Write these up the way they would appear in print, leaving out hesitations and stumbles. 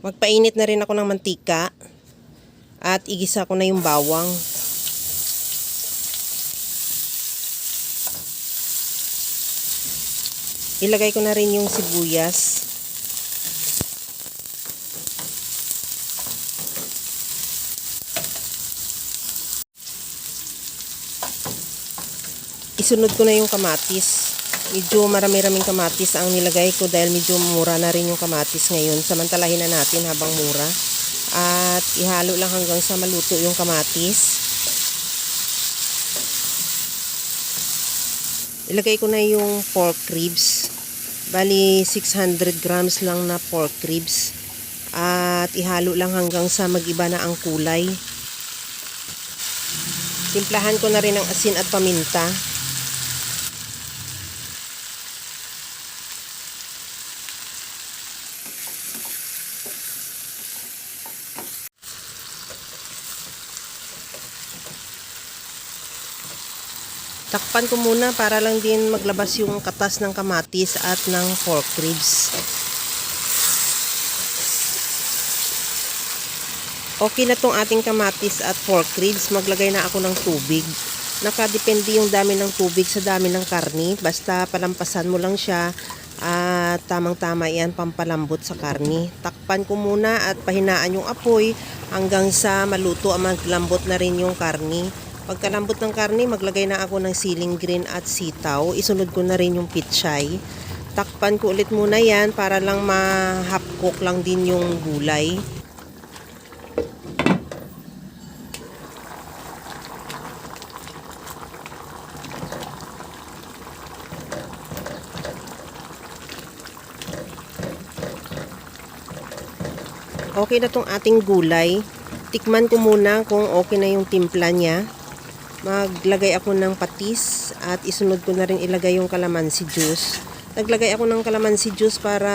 Magpainit na rin ako ng mantika at igisa ko na yung bawang. Ilagay ko na rin yung sibuyas. Isunod ko na yung kamatis. Medyo marami-raming kamatis ang nilagay ko dahil medyo mura na rin yung kamatis ngayon. Samantalahin na natin habang mura. At ihalo lang hanggang sa maluto yung kamatis. Ilagay ko na yung pork ribs. Bali 600 grams lang na pork ribs. At ihalo lang hanggang sa mag-iba na ang kulay. Timplahan ko na rin ang asin at paminta. Takpan ko muna para lang din maglabas yung katas ng kamatis at ng pork ribs. Okay na tong ating kamatis at pork ribs. Maglagay na ako ng tubig. Nakadepende yung dami ng tubig sa dami ng karni. Basta palampasan mo lang siya at tamang-tama yan pampalambot sa karni. Takpan ko muna at pahinaan yung apoy hanggang sa maluto at maglambot na rin yung karni. Pagkalambot ng karne, maglagay na ako ng siling green at sitaw. Isunod ko na rin yung pitsay. Takpan ko ulit muna yan para lang ma-half cook lang din yung gulay. Okay na tong ating gulay. Tikman ko muna kung okay na yung timpla niya. Maglagay ako ng patis at isunod ko na rin ilagay yung calamansi juice. Naglagay ako ng calamansi juice para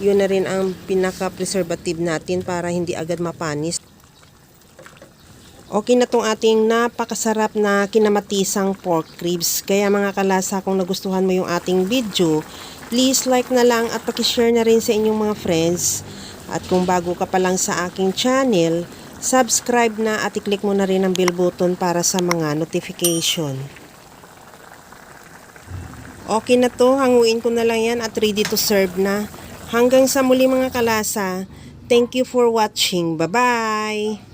yun na rin ang pinaka-preservative natin para hindi agad mapanis. Okay na tong ating napakasarap na kinamatisang pork ribs. Kaya mga kalasa, kung nagustuhan mo yung ating video, please like na lang at pakishare na rin sa inyong mga friends. At kung bago ka pa lang sa aking channel, subscribe na at i-click mo na rin ang bell button para sa mga notification. Okay na to, hanguin ko na lang yan at ready to serve na. Hanggang sa muli mga kalasa, thank you for watching. Bye-bye!